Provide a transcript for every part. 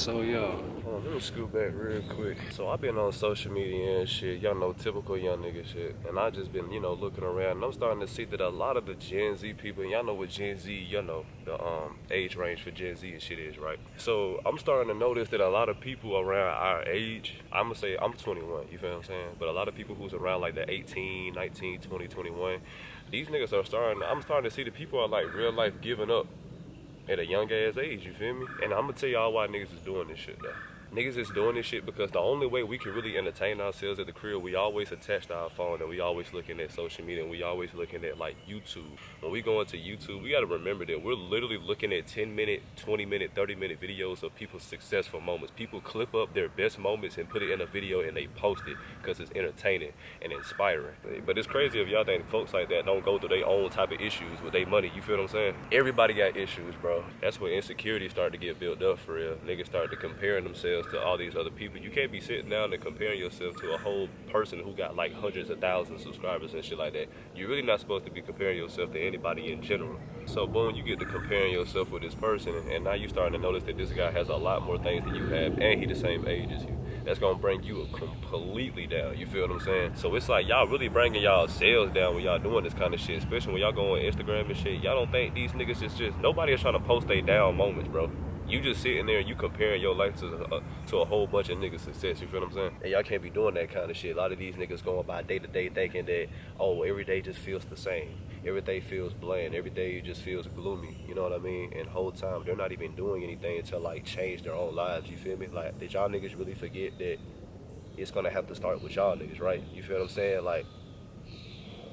So yo, Let me scoot back real quick. So I've been on social media and shit, y'all know, typical young nigga shit. And I just been, looking around and I'm starting to see that a lot of the Gen Z people, and y'all know what Gen Z, the age range for Gen Z and shit is, right? So I'm starting to notice that a lot of people around our age, I'ma say I'm 21, you feel what I'm saying? But a lot of people who's around like the 18, 19, 20, 21, these niggas I'm starting to see that people are like real life giving up at a young ass age, you feel me? And I'm gonna tell y'all why niggas is doing this shit though. Niggas is doing this shit because the only way we can really entertain ourselves at the crib, we always attached to our phone and we always looking at social media and we always looking at like YouTube. When we go into YouTube, we gotta remember that we're literally looking at 10-minute, 20-minute, 30-minute videos of people's successful moments. People clip up their best moments and put it in a video and they post it because it's entertaining and inspiring. But it's crazy if y'all think folks like that don't go through their own type of issues with their money, you feel what I'm saying? Everybody got issues, bro. That's when insecurity start to get built up for real. Niggas start to comparing themselves to all these other people. You can't be sitting down and comparing yourself to a whole person who got like hundreds of thousands of subscribers and shit like that. You're really not supposed to be comparing yourself to anybody in general. So boom, you get to comparing yourself with this person and now you starting to notice that this guy has a lot more things than you have and he the same age as you. That's gonna bring you completely down. You feel what I'm saying? So it's like y'all really bringing y'all sales down when y'all doing this kind of shit, especially when y'all go on Instagram and shit. Y'all don't think these niggas is just, nobody is trying to post they down moments, bro. You just sitting there and you comparing your life to a whole bunch of niggas' success, you feel what I'm saying? And y'all can't be doing that kind of shit. A lot of these niggas going by day to day thinking that, oh, every day just feels the same. Every day feels bland. Every day just feels gloomy, you know what I mean? And whole time, they're not even doing anything to like change their own lives, you feel me? Like, did y'all niggas really forget that it's gonna have to start with y'all niggas, right? You feel what I'm saying? Like,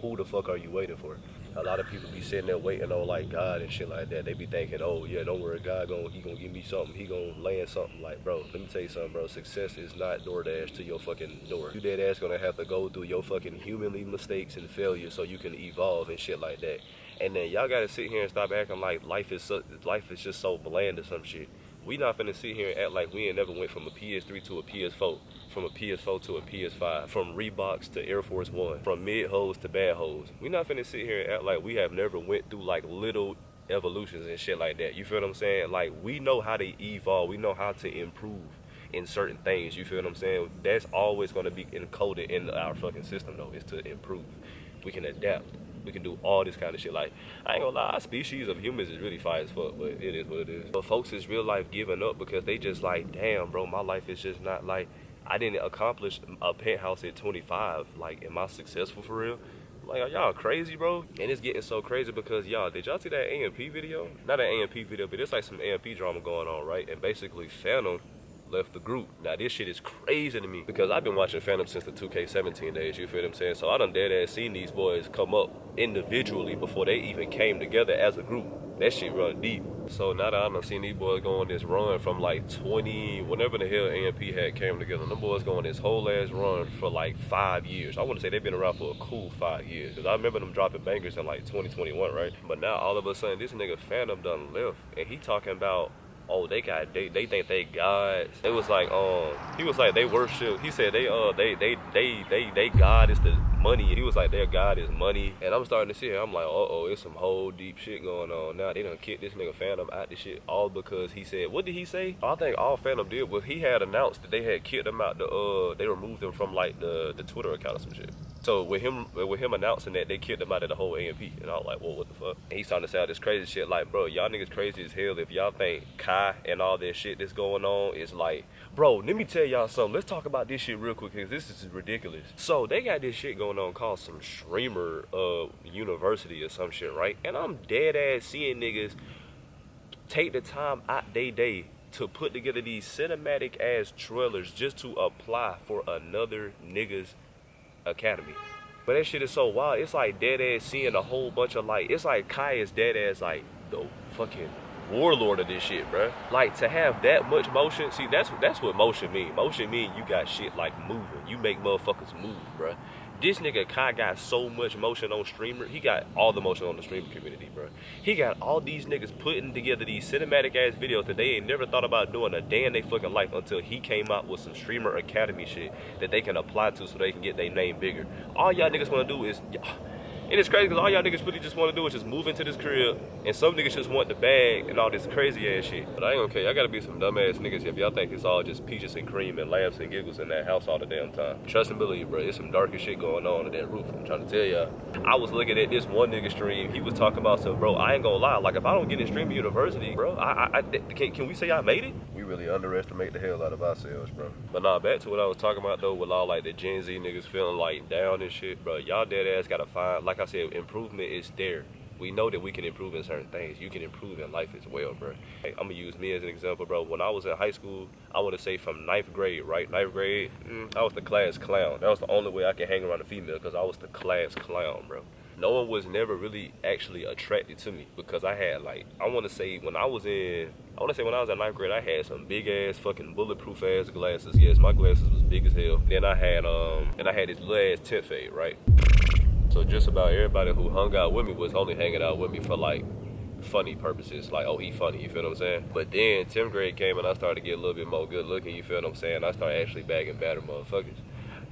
who the fuck are you waiting for? A lot of people be sitting there waiting on like God and shit like that. They be thinking, oh yeah, don't worry, he gonna give me something, he gonna land something. Like, bro, let me tell you something, bro. Success is not DoorDash to your fucking door. You dead ass gonna have to go through your fucking humanly mistakes and failures so you can evolve and shit like that. And then y'all gotta sit here and stop acting like life is just so bland or some shit. We not finna sit here and act like we ain't never went from a PS3 to a PS4, from a PS4 to a PS5, from Reeboks to Air Force One, from mid-hoes to bad hoes. We not finna sit here and act like we have never went through like little evolutions and shit like that. You feel what I'm saying? Like, we know how to evolve. We know how to improve in certain things. You feel what I'm saying? That's always gonna be encoded in our fucking system though, is to improve. We can adapt. We can do all this kind of shit. Like, I ain't gonna lie, our species of humans is really fire as fuck, but it is what it is. But folks is real life giving up because they just like, damn, bro, my life is just not like, I didn't accomplish a penthouse at 25. Like, am I successful for real? Like, are y'all crazy, bro? And it's getting so crazy because, y'all, did y'all see that A&P video? Not an A&P video, but it's like some A&P drama going on, right? And basically, Phantom left the group. Now this shit is crazy to me because I've been watching Phantom since the 2K17 days, you feel what I'm saying? So I done dead ass seen these boys come up individually before they even came together as a group. That shit run deep. So now that I done seen these boys go on this run from like 20, whenever the hell A&P had came together, them boys going this whole ass run for like 5 years. I want to say they've been around for a cool 5 years because I remember them dropping bangers in like 2021, right? But now all of a sudden this nigga Phantom done left and he talking about, oh, they think they gods. It was like, he was like they worship. He said they God is the money. He was like their God is money. And I'm starting to see it. I'm like, oh, it's some whole deep shit going on. Now they done kicked this nigga Phantom out the shit all because he said, what did he say? I think all Phantom did was he had announced that they had kicked him out they removed him from like the Twitter account or some shit. So with him announcing that, they kicked him out of the whole A&P. And I was like, whoa, what the fuck? And he's starting to say all this crazy shit like, bro, y'all niggas crazy as hell if y'all think Kai and all this shit that's going on is like, bro, let me tell y'all something. Let's talk about this shit real quick because this is ridiculous. So they got this shit going on called some streamer university or some shit, right? And I'm dead ass seeing niggas take the time out they day to put together these cinematic ass trailers just to apply for another nigga's academy. But that shit is so wild. It's like dead ass seeing a whole bunch of like, it's like Kai is dead ass like the fucking warlord of this shit, bruh. Like, to have that much motion, see, that's what motion mean. Motion mean you got shit like moving. You make motherfuckers move, bruh. This nigga Kai got so much motion on streamer. He got all the motion on the streamer community, bro. He got all these niggas putting together these cinematic ass videos that they ain't never thought about doing a day in their fucking life until he came out with some streamer academy shit that they can apply to so they can get their name bigger. All y'all niggas wanna do is, And it's crazy because all y'all niggas really just want to do is just move into this crib, and some niggas just want the bag and all this crazy ass shit. But I ain't gonna care. Y'all gotta be some dumbass niggas if y'all think it's all just peaches and cream and laughs and giggles in that house all the damn time. Trust and believe, bro. There's some darker shit going on in that roof. I'm trying to tell y'all. I was looking at this one nigga stream. He was talking about some, bro. I ain't gonna lie. Like if I don't get in streaming university, bro, can we say I made it? We really underestimate the hell out of ourselves, bro. But nah, back to what I was talking about though, with all like the Gen Z niggas feeling like down and shit, bro. Y'all dead ass gotta find, like I said, improvement is there. We know that we can improve in certain things. You can improve in life as well, bro. Hey, I'm gonna use me as an example, bro. When I was in high school, I want to say from 9th grade, right? 9th grade, I was the class clown. That was the only way I could hang around a female because I was the class clown, bro. No one was never really actually attracted to me because I had like, I want to say when I was in 9th grade, I had some big ass fucking bulletproof ass glasses. Yes, my glasses was big as hell. Then I had this little ass tint fade, right? So just about everybody who hung out with me was only hanging out with me for like funny purposes, like, oh, he funny, you feel what I'm saying? But then 10th grade came and I started to get a little bit more good looking, you feel what I'm saying? I started actually bagging better motherfuckers.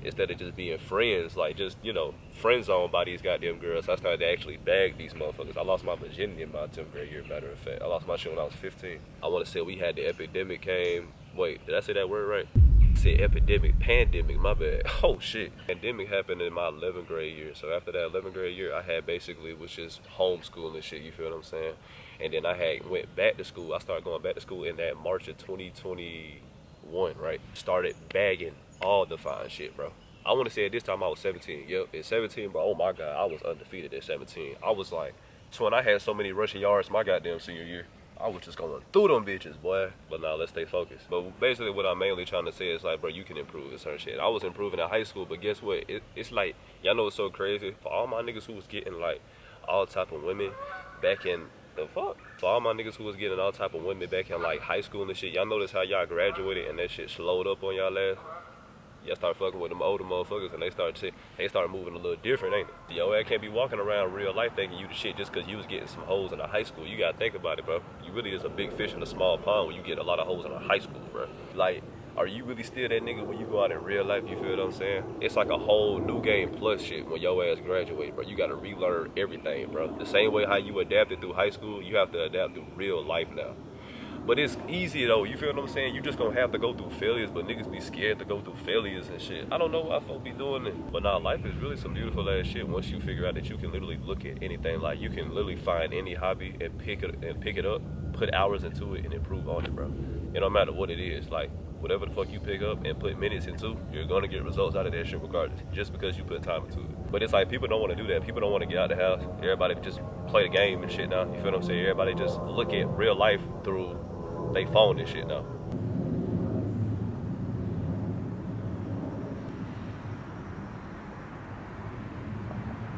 Instead of just being friends, like just, you know, friend zoned by these goddamn girls, I started to actually bag these motherfuckers. I lost my virginity in my 10th grade year, matter of fact. I lost my shit when I was 15. I want to say we had the epidemic came. Wait, did I say that word right? Said epidemic, pandemic, my bad. Oh shit. Pandemic happened in my 11th grade year. So after that 11th grade year, I had basically was just homeschooling shit, you feel what I'm saying? And then I had went back to school. I started going back to school in that March of 2021, right? Started bagging all the fine shit, bro. I want to say at this time I was 17. Yep, at 17, bro, oh my God, I was undefeated at 17. I was like, when I had so many rushing yards my goddamn senior year. I was just going through them bitches, boy. But now let's stay focused. But basically what I'm mainly trying to say is like, bro, you can improve in certain shit. I was improving in high school, but guess what? It's like, y'all know it's so crazy. For all my niggas who was getting like all type of women back in the fuck. For all my niggas who was getting all type of women back in like high school and shit, y'all notice how y'all graduated and that shit slowed up on y'all ass? Y'all start fucking with them older motherfuckers and they start moving a little different, ain't it? Yo, I can't be walking around real life thinking you the shit just cause you was getting some hoes in a high school. You gotta think about it, bro. You really is a big fish in a small pond when you get a lot of hoes in a high school, bro. Like, are you really still that nigga when you go out in real life, you feel what I'm saying? It's like a whole new game plus shit when your ass graduate, bro. You gotta relearn everything, bro. The same way how you adapted through high school, you have to adapt through real life now. But it's easy though, you feel what I'm saying? You just gonna have to go through failures, but niggas be scared to go through failures and shit. I don't know why folks be doing it. But nah, life is really some beautiful ass shit once you figure out that you can literally look at anything. Like you can literally find any hobby and pick it up, put hours into it and improve on it, bro. It don't matter what it is. Like whatever the fuck you pick up and put minutes into, you're gonna get results out of that shit regardless, just because you put time into it. But it's like people don't want to do that. People don't want to get out of the house. Everybody just play the game and shit now. You feel what I'm saying? Everybody just look at real life through they phone and shit now.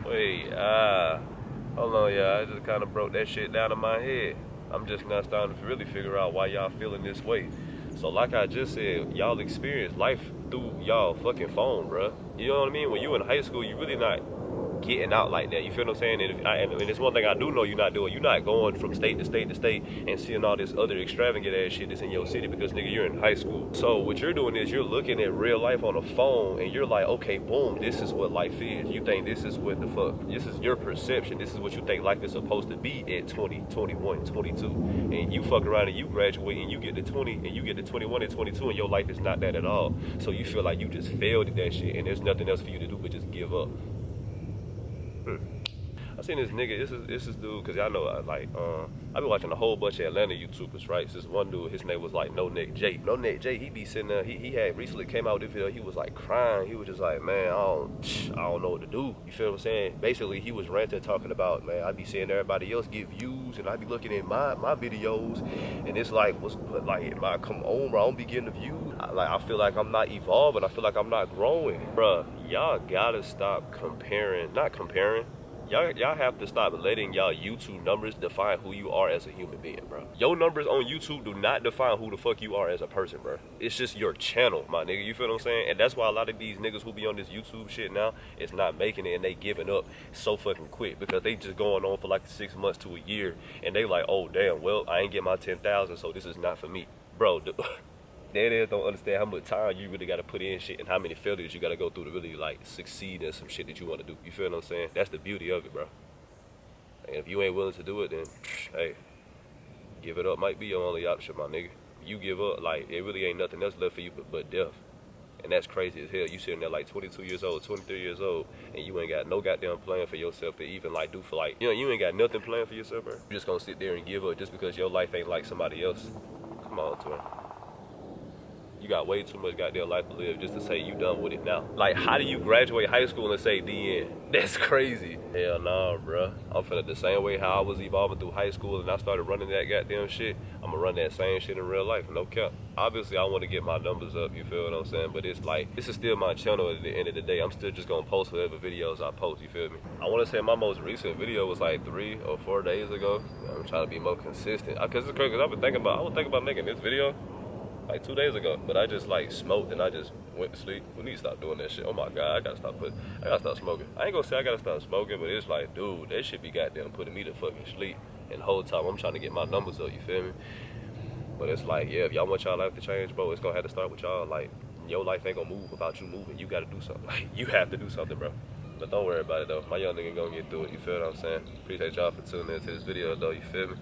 Wait, hold on, y'all. I just kind of broke that shit down in my head. I'm just now starting to really figure out why y'all feeling this way. So like I just said, y'all experience life through y'all fucking phone, bruh. You know what I mean? When you in high school, you really not getting out like that. You feel what I'm saying? And it's one thing I do know you're not doing. You're not going from state to state to state and seeing all this other extravagant ass shit that's in your city because nigga, you're in high school. So what you're doing is you're looking at real life on a phone and you're like, okay, boom, this is what life is. You think this is what the fuck, this is your perception. This is what you think life is supposed to be at 20, 21, 22. And you fuck around and you graduate and you get to 20 and you get to 21 and 22 and your life is not that at all. So you feel like you just failed at that shit and there's nothing else for you to do but just give up. I seen this nigga, this is dude, cause y'all know I been watching a whole bunch of Atlanta YouTubers, right? So this one dude, his name was like No Neck Jay. No Neck Jay, he be sitting there, he had recently came out with this video, he was like crying, he was just like, man, I don't know what to do. You feel what I'm saying? Basically, he was ranting talking about, man, I be seeing everybody else get views and I be looking at my videos and it's like, come on, bro, I don't be getting the views. I feel like I'm not evolving, I feel like I'm not growing. Bruh, y'all gotta stop not comparing. Y'all have to stop letting y'all YouTube numbers define who you are as a human being, bro. Your numbers on YouTube do not define who the fuck you are as a person, bro. It's just your channel, my nigga. You feel what I'm saying? And that's why a lot of these niggas who be on this YouTube shit now is not making it and they giving up so fucking quick because they just going on for like 6 months to a year and they like, oh damn, well I ain't get my 10,000, so this is not for me, bro. Dead ass don't understand how much time you really gotta put in shit and how many failures you gotta go through to really like succeed in some shit that you wanna do. You feel what I'm saying? That's the beauty of it, bro. And if you ain't willing to do it, then hey, give it up might be your only option, my nigga. You give up, like it really ain't nothing else left for you but death. And that's crazy as hell. You sitting there like 22 years old, 23 years old, and you ain't got no goddamn plan for yourself to even like do for like, you know, you ain't got nothing planned for yourself, bro. You just gonna sit there and give up just because your life ain't like somebody else. Come on, twin. You got way too much goddamn life to live just to say you done with it now. Like, how do you graduate high school and say the end? That's crazy. Hell nah, bro. I'm finna the same way how I was evolving through high school and I started running that goddamn shit. I'm gonna run that same shit in real life, no cap. Obviously, I want to get my numbers up, you feel what I'm saying? But it's like, this is still my channel at the end of the day. I'm still just gonna post whatever videos I post, you feel me? I wanna say my most recent video was like 3 or 4 days ago. I'm trying to be more consistent. Cause it's crazy, cause I was thinking about making this video like 2 days ago, but I just like smoked and I just went to sleep. We need to stop doing that shit. Oh my god, I gotta stop smoking. I ain't gonna say I gotta stop smoking, but it's like, dude, that shit be goddamn putting me to fucking sleep. And the whole time I'm trying to get my numbers up, you feel me? But it's like, yeah, if y'all want y'all life to change, bro, it's gonna have to start with y'all. Like, your life ain't gonna move without you moving. You gotta do something. Like, you have to do something, bro. But don't worry about it though. My young nigga gonna get through it, you feel what I'm saying? Appreciate y'all for tuning into this video though, you feel me?